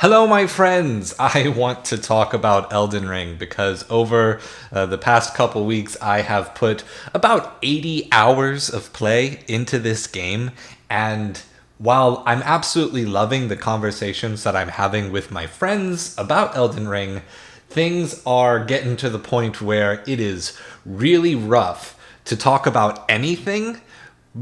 Hello, my friends! I want to talk about Elden Ring because over the past couple weeks I have put about 80 hours of play into this game, and while I'm absolutely loving the conversations that I'm having with my friends about Elden Ring, things are getting to the point where it is really rough to talk about anything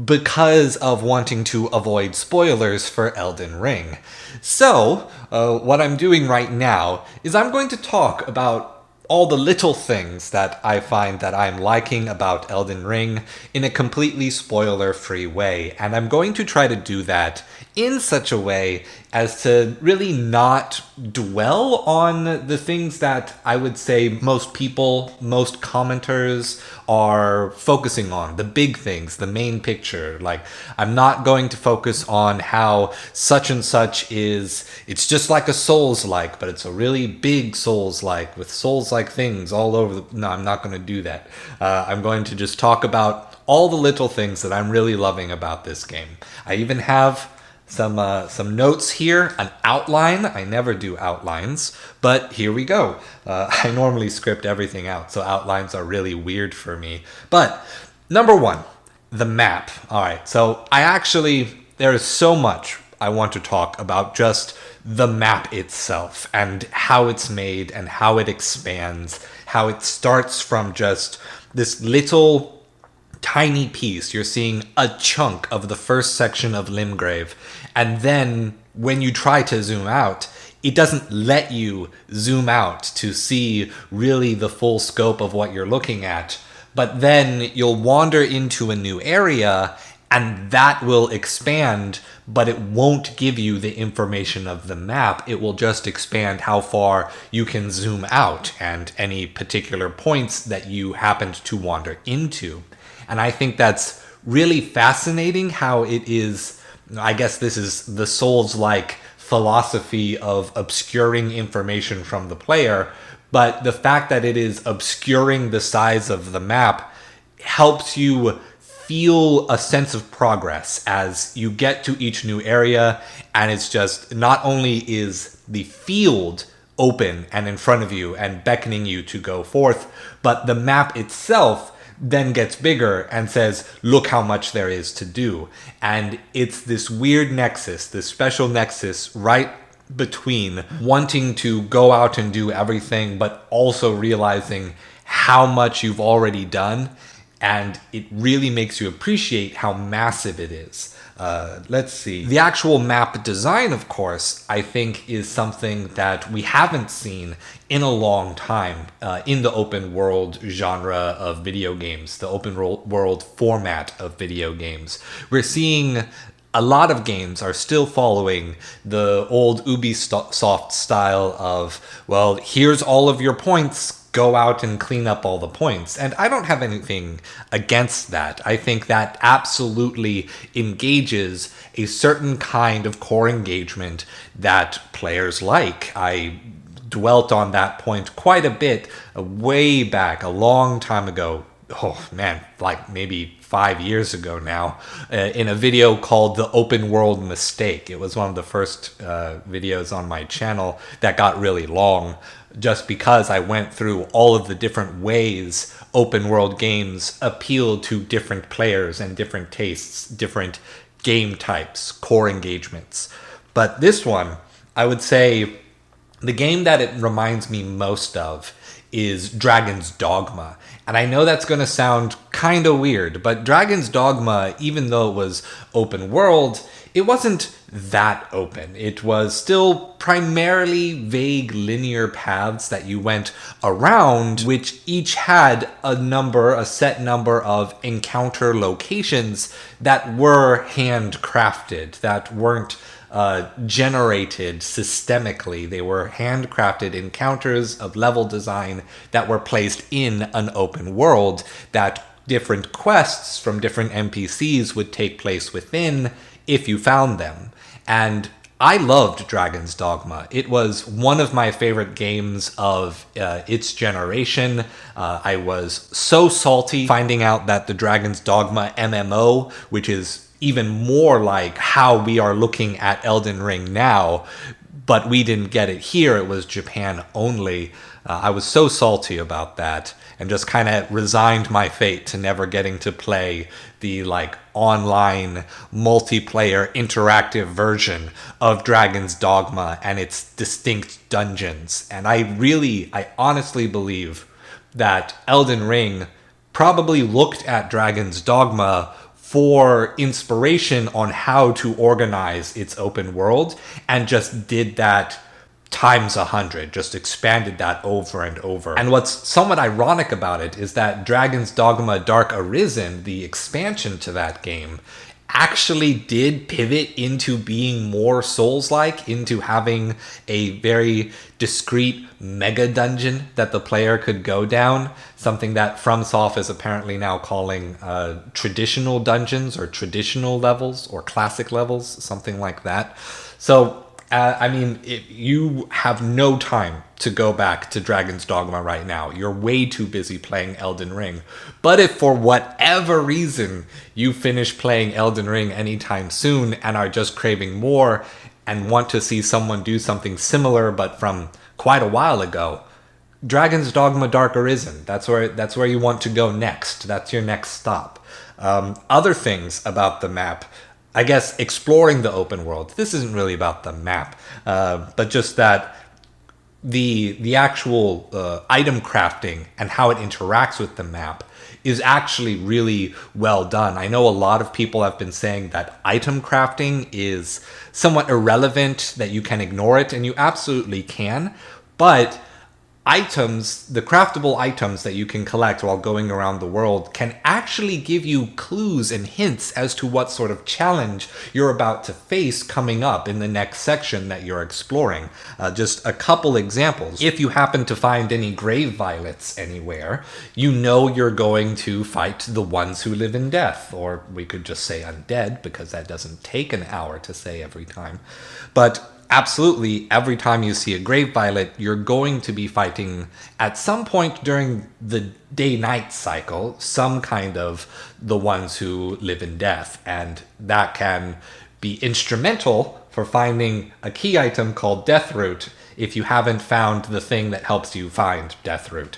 because of wanting to avoid spoilers for Elden Ring. So, what I'm doing right now is I'm going to talk about all the little things that I find that I'm liking about Elden Ring in a completely spoiler-free way, and I'm going to try to do that in such a way as to really not dwell on the things that I would say most people, most commenters are focusing on, the big things, the main picture. Like, I'm not going to focus on how such and such is, it's just like a Souls-like, but it's a really big Souls-like with Souls-like things all over the... No, I'm not going to do that. I'm going to just talk about all the little things that I'm really loving about this game. I even have some notes here, an outline. I never do outlines, but here we go. I normally script everything out, so outlines are really weird for me. But number one, the map. All right, so there is so much I want to talk about just the map itself and how it's made and how it expands, how it starts from just this little tiny piece. You're seeing a chunk of the first section of Limgrave, and then when you try to zoom out, it doesn't let you zoom out to see really the full scope of what you're looking at. But then you'll wander into a new area and that will expand, but it won't give you the information of the map. It will just expand how far you can zoom out and any particular points that you happened to wander into. And I think that's really fascinating how it is. I guess this is the Souls-like philosophy of obscuring information from the player, but the fact that it is obscuring the size of the map helps you feel a sense of progress as you get to each new area, and it's just not only is the field open and in front of you and beckoning you to go forth, but the map itself then gets bigger and says, look how much there is to do. And it's this weird nexus, this special nexus right between wanting to go out and do everything, but also realizing how much you've already done. And it really makes you appreciate how massive it is. Let's see. The actual map design, of course, I think is something that we haven't seen in a long time in the open world genre of video games, the open world format of video games. We're seeing a lot of games are still following the old Ubisoft style of, well, here's all of your points, go out and clean up all the points. And I don't have anything against that. I think that absolutely engages a certain kind of core engagement that players like. I dwelt on that point quite a bit way back, a long time ago. Oh man, like maybe 5 years ago now, in a video called The Open World Mistake. It was one of the first videos on my channel that got really long, just because I went through all of the different ways open world games appeal to different players and different tastes, different game types, core engagements. But this one, I would say the game that it reminds me most of is Dragon's Dogma. And I know that's going to sound kind of weird, but Dragon's Dogma, even though it was open world, it wasn't that open. It was still primarily vague linear paths that you went around, which each had a set number of encounter locations that were handcrafted, that weren't generated systemically. They were handcrafted encounters of level design that were placed in an open world that different quests from different NPCs would take place within if you found them. And I loved Dragon's Dogma. It was one of my favorite games of its generation. I was so salty finding out that the Dragon's Dogma MMO, which is even more like how we are looking at Elden Ring now, but we didn't get it here. It was Japan only. I was so salty about that, and just kind of resigned my fate to never getting to play the like online multiplayer interactive version of Dragon's Dogma and its distinct dungeons. And I honestly believe that Elden Ring probably looked at Dragon's Dogma for inspiration on how to organize its open world, and just did that times 100, just expanded that over and over. And what's somewhat ironic about it is that Dragon's Dogma Dark Arisen, the expansion to that game, actually did pivot into being more Souls-like, into having a very discrete mega dungeon that the player could go down, something that FromSoft is apparently now calling traditional dungeons or traditional levels or classic levels, something like that. So you have no time to go back to Dragon's Dogma right now. You're way too busy playing Elden Ring. But if for whatever reason you finish playing Elden Ring anytime soon and are just craving more and want to see someone do something similar but from quite a while ago, Dragon's Dogma Dark Arisen, that's where you want to go next. That's your next stop. Other things about the map, I guess exploring the open world. This isn't really about the map, but just that the actual item crafting and how it interacts with the map is actually really well done. I know a lot of people have been saying that item crafting is somewhat irrelevant, that you can ignore it, and you absolutely can, but items, the craftable items that you can collect while going around the world, can actually give you clues and hints as to what sort of challenge you're about to face coming up in the next section that you're exploring. Just a couple examples. If you happen to find any grave violets anywhere, you know you're going to fight the ones who live in death, or we could just say undead, because that doesn't take an hour to say every time. But absolutely, every time you see a grave violet, you're going to be fighting at some point during the day-night cycle, some kind of the ones who live in death. And that can be instrumental for finding a key item called Deathroot if you haven't found the thing that helps you find Deathroot.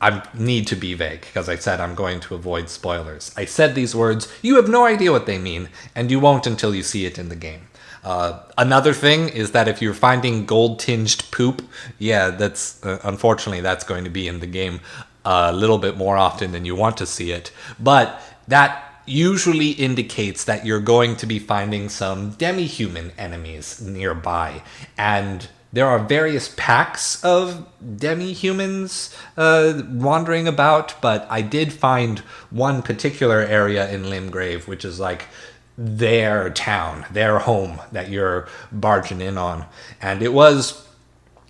I need to be vague, because I said I'm going to avoid spoilers. I said these words, you have no idea what they mean, and you won't until you see it in the game. Another thing is that if you're finding gold-tinged poop, yeah, that's unfortunately that's going to be in the game a little bit more often than you want to see it. But that usually indicates that you're going to be finding some demi-human enemies nearby. And there are various packs of demi-humans wandering about, but I did find one particular area in Limgrave, which is like their town, their home that you're barging in on. And it was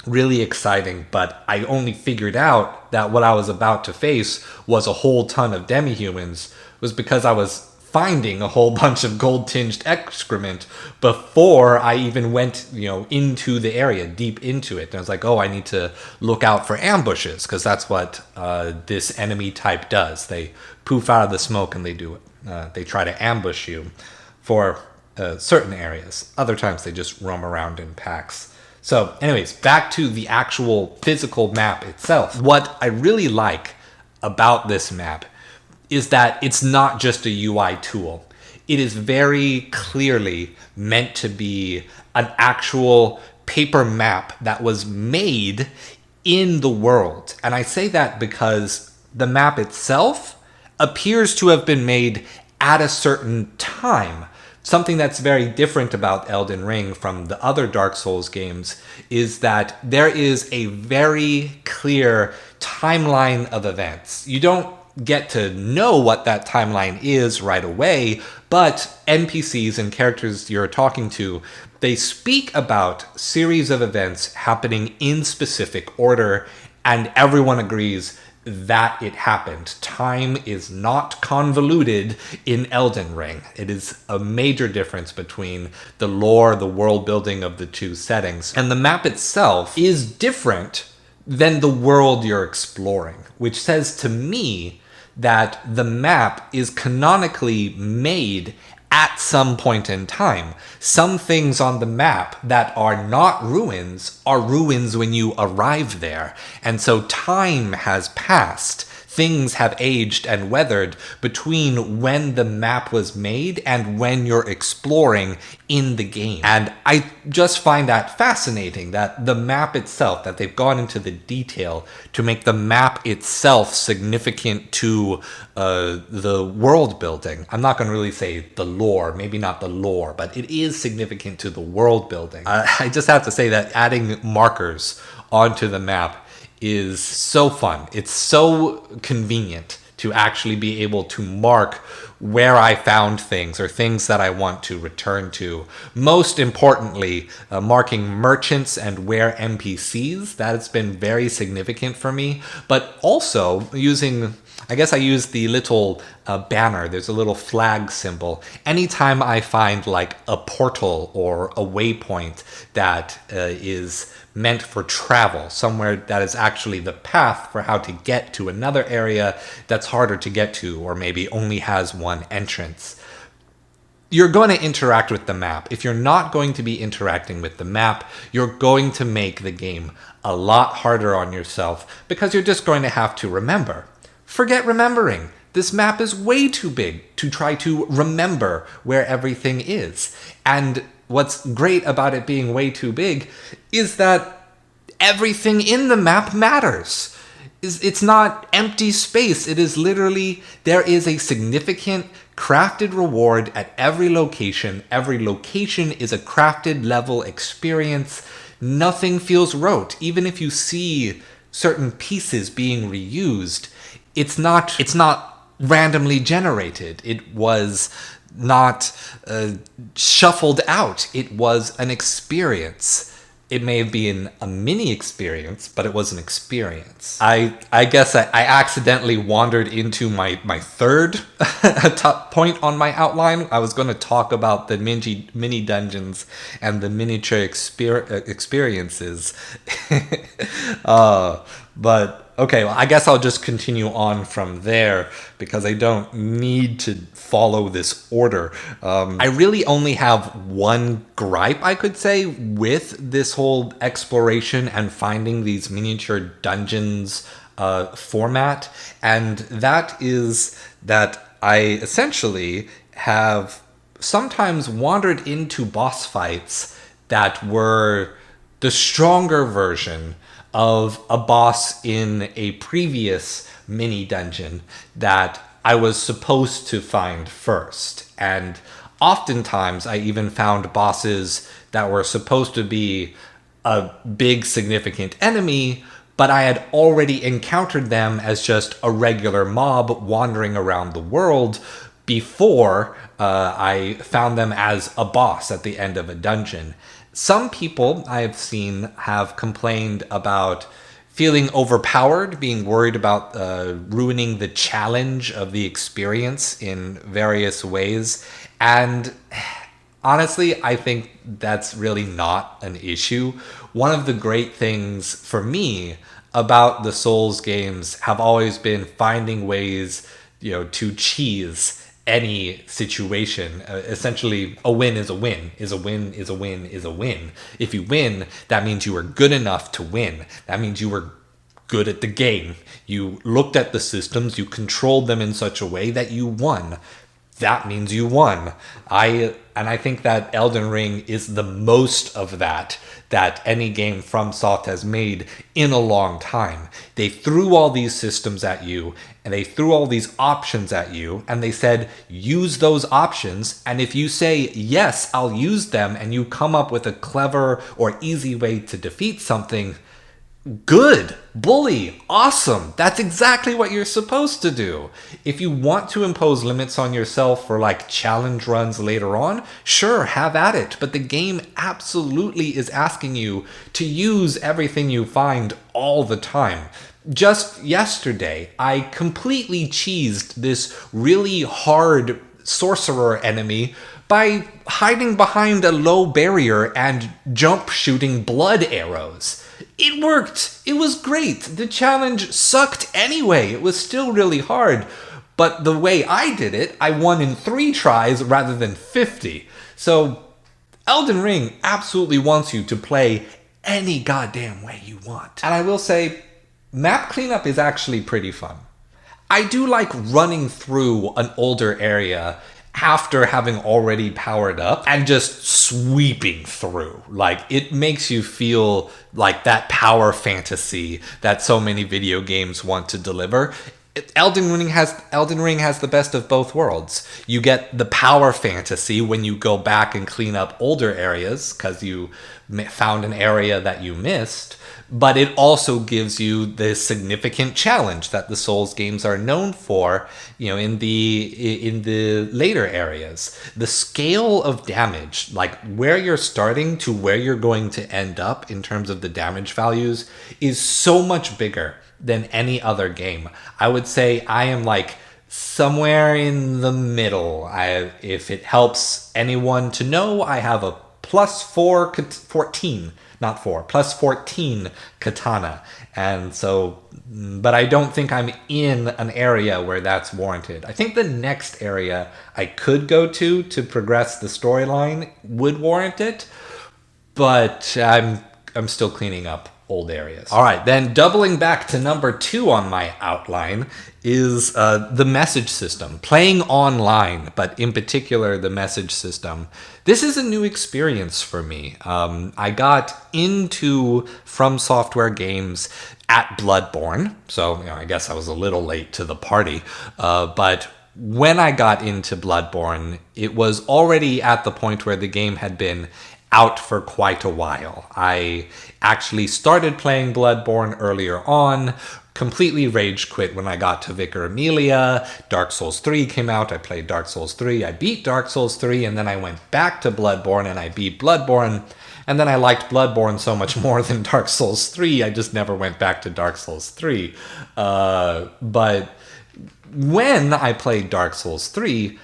really exciting, but I only figured out that what I was about to face was a whole ton of demi-humans was because I was finding a whole bunch of gold-tinged excrement before I even went, into the area, deep into it. And I was like, oh, I need to look out for ambushes, because that's what this enemy type does. They poof out of the smoke and they try to ambush you for certain areas. Other times they just roam around in packs. So anyways, back to the actual physical map itself. What I really like about this map is that it's not just a UI tool. It is very clearly meant to be an actual paper map that was made in the world. And I say that because the map itself appears to have been made at a certain time. Something that's very different about Elden Ring from the other Dark Souls games is that there is a very clear timeline of events. You don't get to know what that timeline is right away, but NPCs and characters you're talking to, they speak about series of events happening in specific order, and everyone agrees that it happened. Time is not convoluted in Elden Ring. It is a major difference between the lore, the world building of the two settings. And the map itself is different than the world you're exploring, which says to me that the map is canonically made at some point in time. Some things on the map that are not ruins are ruins when you arrive there. And so time has passed. Things have aged and weathered between when the map was made and when you're exploring in the game. And I just find that fascinating, that the map itself, that they've gone into the detail to make the map itself significant to the world building. I'm not going to really say the lore, maybe not the lore, but it is significant to the world building. I just have to say that adding markers onto the map is so fun. It's so convenient to actually be able to mark where I found things or things that I want to return to. Most importantly, marking merchants and where NPCs, that has been very significant for me. But also using, I guess I use the little banner. There's a little flag symbol. Anytime I find like a portal or a waypoint that is meant for travel, somewhere that is actually the path for how to get to another area that's harder to get to, or maybe only has one entrance, you're going to interact with the map. If you're not going to be interacting with the map, you're going to make the game a lot harder on yourself because you're just going to have to remember. Forget remembering. This map is way too big to try to remember where everything is. And what's great about it being way too big is that everything in the map matters. It's not empty space. It is literally, there is a significant crafted reward at every location. Every location is a crafted level experience. Nothing feels rote. Even if you see certain pieces being reused, it's not randomly generated. It was not shuffled out. It was an experience. It may have been a mini experience, but it was an experience. I guess I accidentally wandered into my third top point on my outline. I was going to talk about the mini dungeons and the miniature experiences. But okay, well, I guess I'll just continue on from there because I don't need to follow this order. I really only have one gripe, I could say, with this whole exploration and finding these miniature dungeons format, and that is that I essentially have sometimes wandered into boss fights that were the stronger version of a boss in a previous mini dungeon that I was supposed to find first. And oftentimes I even found bosses that were supposed to be a big significant enemy, but I had already encountered them as just a regular mob wandering around the world before I found them as a boss at the end of a dungeon. Some people I have seen have complained about feeling overpowered, being worried about ruining the challenge of the experience in various ways. And honestly, I think that's really not an issue. One of the great things for me about the Souls games have always been finding ways, to cheese any situation. Essentially, a win is a win, is a win, is a win, is a win. If you win, that means you were good enough to win. That means you were good at the game. You looked at the systems, you controlled them in such a way that you won. That means you won. I think that Elden Ring is the most of that any game FromSoft has made in a long time. They threw all these systems at you, and they threw all these options at you, and they said, use those options, and if you say, yes, I'll use them, and you come up with a clever or easy way to defeat something, good, bully, awesome. That's exactly what you're supposed to do. If you want to impose limits on yourself for like challenge runs later on, sure, have at it. But the game absolutely is asking you to use everything you find all the time. Just yesterday, I completely cheesed this really hard sorcerer enemy by hiding behind a low barrier and jump shooting blood arrows. It worked. It was great. The challenge sucked anyway. It was still really hard. But the way I did it, I won in 3 tries rather than 50. So Elden Ring absolutely wants you to play any goddamn way you want. And I will say, map cleanup is actually pretty fun. I do like running through an older area after having already powered up and just sweeping through. Like, it makes you feel like that power fantasy that so many video games want to deliver. Elden Ring has the best of both worlds. You get the power fantasy when you go back and clean up older areas because you found an area that you missed, but it also gives you the significant challenge that the Souls games are known for, in the later areas. The scale of damage, like where you're starting to where you're going to end up in terms of the damage values, is so much bigger than any other game. I would say I am like somewhere in the middle. If it helps anyone to know, I have a +14 katana. And so, but I don't think I'm in an area where that's warranted. I think the next area I could go to progress the storyline would warrant it, but I'm still cleaning up old areas. All right, then doubling back to number 2 on my outline is the message system. Playing online, but in particular the message system. This is a new experience for me. I got into From Software games at Bloodborne, so I guess I was a little late to the party, but when I got into Bloodborne, it was already at the point where the game had been out for quite a while. I actually started playing Bloodborne earlier on, completely rage quit when I got to Vicar Amelia. Dark Souls 3 came out, I played Dark Souls 3, I beat Dark Souls 3, and then I went back to Bloodborne and I beat Bloodborne, and then I liked Bloodborne so much more than Dark Souls 3, I just never went back to Dark Souls 3. But when I played Dark Souls 3,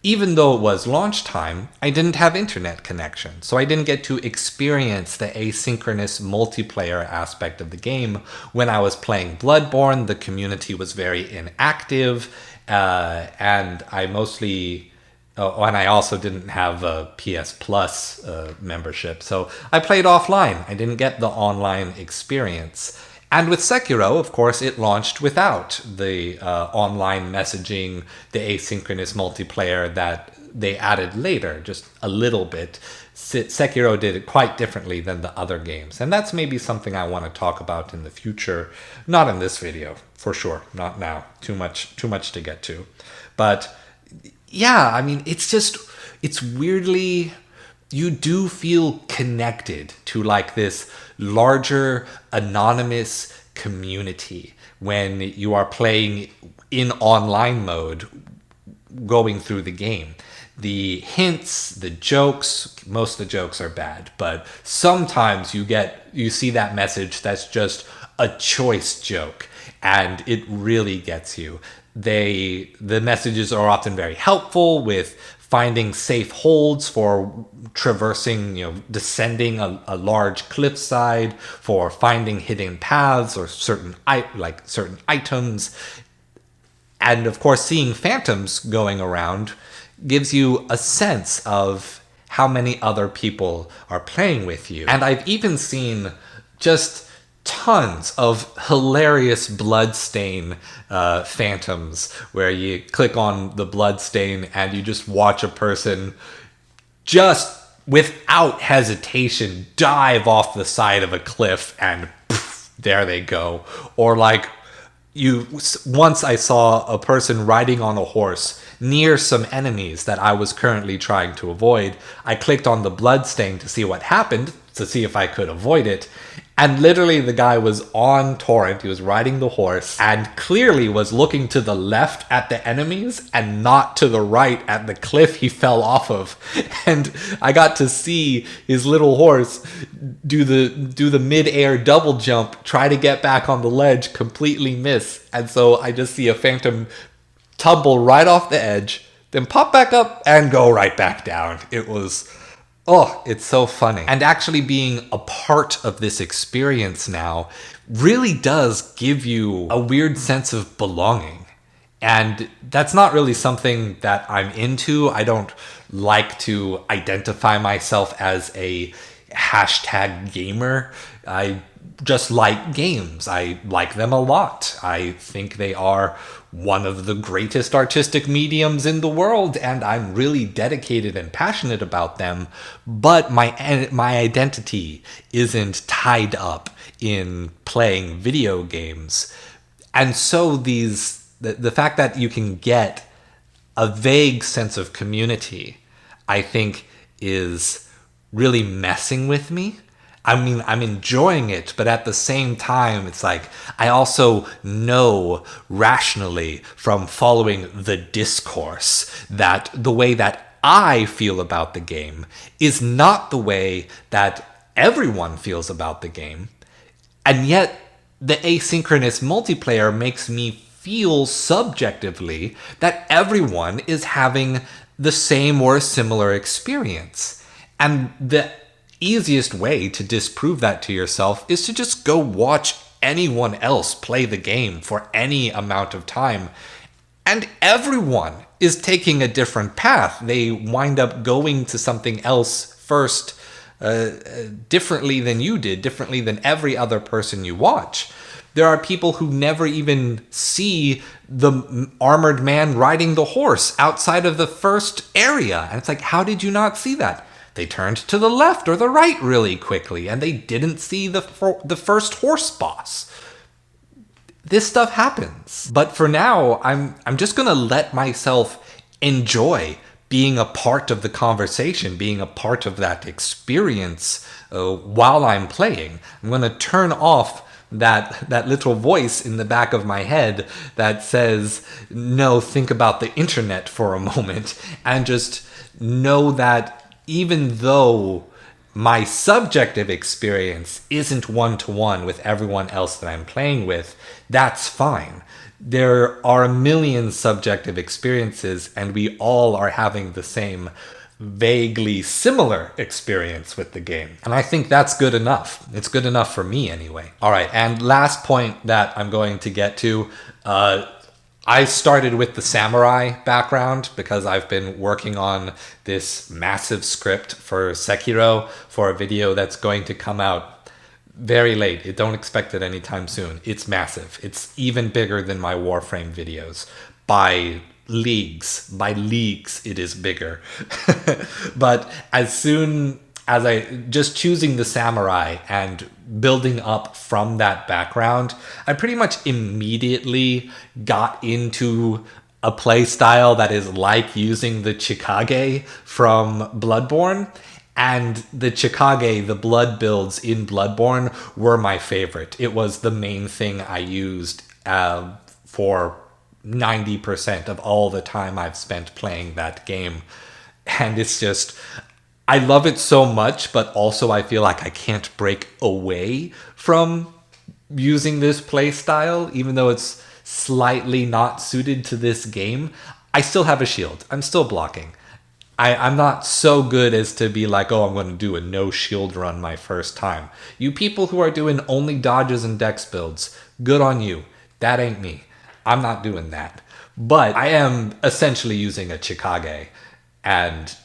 even though it was launch time, I didn't have internet connection, so I didn't get to experience the asynchronous multiplayer aspect of the game. When I was playing Bloodborne, the community was very inactive, and I mostly... Oh, and I also didn't have a PS Plus membership, so I played offline. I didn't get the online experience. And with Sekiro, of course, it launched without the online messaging, the asynchronous multiplayer that they added later, just a little bit. Sekiro did it quite differently than the other games. And that's maybe something I want to talk about in the future. Not in this video, for sure. Not now. Too much to get to. But yeah, I mean, it's weirdly... You do feel connected to like this larger anonymous community when you are playing in online mode going through the game. The hints, the jokes, most of the jokes are bad, but sometimes you see that message that's just a choice joke and it really gets you. The messages are often very helpful with finding safe holds for traversing, descending a large cliffside, for finding hidden paths or certain items. And of course, seeing phantoms going around gives you a sense of how many other people are playing with you. And I've even seen just tons of hilarious bloodstain phantoms where you click on the bloodstain and you just watch a person just without hesitation dive off the side of a cliff and poof, there they go. Or once I saw a person riding on a horse near some enemies that I was currently trying to avoid. I clicked on the bloodstain to see what happened, to see if I could avoid it. And literally the guy was on torrent, he was riding the horse, and clearly was looking to the left at the enemies and not to the right at the cliff he fell off of. And I got to see his little horse do the mid-air double jump, try to get back on the ledge, completely miss. And so I just see a phantom tumble right off the edge, then pop back up and go right back down. It was... Oh, it's so funny. And actually being a part of this experience now really does give you a weird sense of belonging. And that's not really something that I'm into. I don't like to identify myself as a hashtag gamer. I just like games. I like them a lot. I think they are one of the greatest artistic mediums in the world, and I'm really dedicated and passionate about them. But my identity isn't tied up in playing video games. And so the fact that you can get a vague sense of community, I think, is really messing with me. I mean, I'm enjoying it, but at the same time, it's like I also know rationally from following the discourse that the way that I feel about the game is not the way that everyone feels about the game. And yet, the asynchronous multiplayer makes me feel subjectively that everyone is having the same or similar experience. And the easiest way to disprove that to yourself is to just go watch anyone else play the game for any amount of time. And everyone is taking a different path. They wind up going to something else first, differently than you did, differently than every other person you watch. There are people who never even see the armored man riding the horse outside of the first area. And it's like, how did you not see that? They turned to the left or the right really quickly, and they didn't see the first horse boss. This stuff happens. But for now, I'm just going to let myself enjoy being a part of the conversation, being a part of that experience while I'm playing. I'm going to turn off that little voice in the back of my head that says, no, think about the internet for a moment, and just know that even though my subjective experience isn't one-to-one with everyone else that I'm playing with, that's fine. There are a million subjective experiences, and we all are having the same vaguely similar experience with the game. And I think that's good enough. It's good enough for me anyway. All right, and last point that I'm going to get to, I started with the samurai background because I've been working on this massive script for Sekiro for a video that's going to come out very late. Don't expect it anytime soon. It's massive. It's even bigger than my Warframe videos by leagues. By leagues, it is bigger. But as soon as I just choosing the samurai and building up from that background, I pretty much immediately got into a play style that is like using the Chikage from Bloodborne. And the Chikage, the blood builds in Bloodborne, were my favorite. It was the main thing I used for 90% of all the time I've spent playing that game. And it's just, I love it so much, but also I feel like I can't break away from using this play style, even though it's slightly not suited to this game. I still have a shield. I'm still blocking. I'm not so good as to be like, oh, I'm going to do a no shield run my first time. You people who are doing only dodges and dex builds, good on you. That ain't me. I'm not doing that. But I am essentially using a Chikage and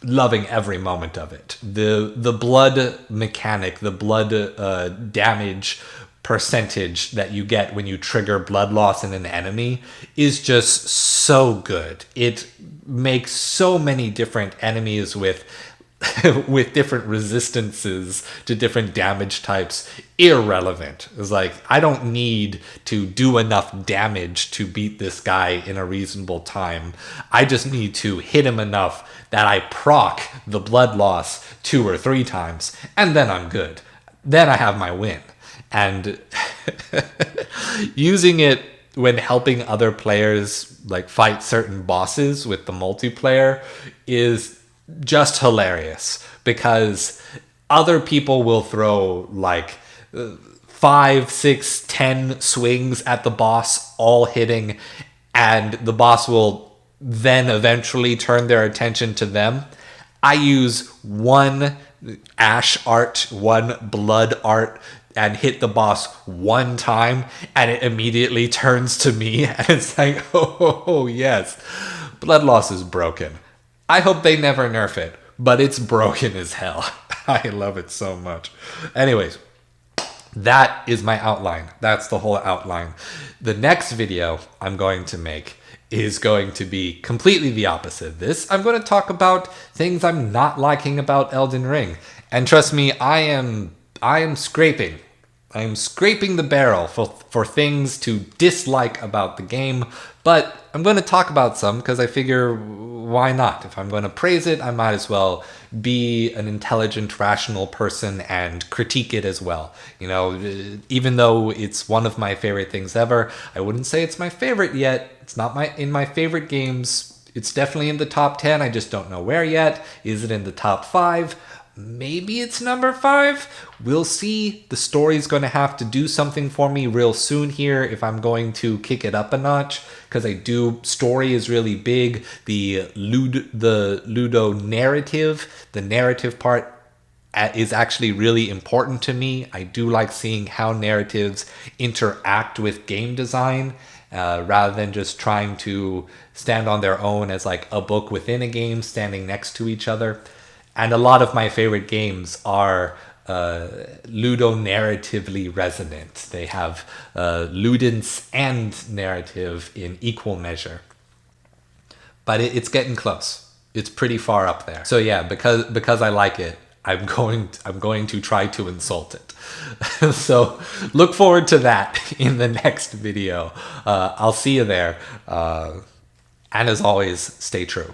loving every moment of it. The blood mechanic, the blood damage percentage that you get when you trigger blood loss in an enemy is just so good. It makes so many different enemies with with different resistances to different damage types irrelevant. It's like, I don't need to do enough damage to beat this guy in a reasonable time. I just need to hit him enough that I proc the blood loss 2 or 3 times, and then I'm good. Then I have my win. And using it when helping other players like fight certain bosses with the multiplayer is just hilarious, because other people will throw like 5, 6, 10 swings at the boss, all hitting, and the boss will then eventually turn their attention to them. I use one ash art, one blood art, and hit the boss one time and it immediately turns to me and it's like, oh yes, blood loss is broken. I hope they never nerf it, but it's broken as hell. I love it so much. Anyways, that is my outline. That's the whole outline. The next video I'm going to make is going to be completely the opposite of this. I'm going to talk about things I'm not liking about Elden Ring. And trust me, I am scraping. I am scraping the barrel for things to dislike about the game, but I'm going to talk about some because I figure, why not? If I'm going to praise it, I might as well be an intelligent, rational person and critique it as well. You know, even though it's one of my favorite things ever, I wouldn't say it's my favorite yet. It's not in my favorite games. It's definitely in the top 10. I just don't know where yet. Is it in the top 5? Maybe it's number 5. We'll see. The story's going to have to do something for me real soon here if I'm going to kick it up a notch, because story is really big. The Ludo narrative, the narrative part is actually really important to me. I do like seeing how narratives interact with game design, rather than just trying to stand on their own as like a book within a game standing next to each other. And a lot of my favorite games are ludo-narratively resonant. They have ludence and narrative in equal measure. But it's getting close. It's pretty far up there. So yeah, because I like it, I'm going to try to insult it. So look forward to that in the next video. I'll see you there. And as always, stay true.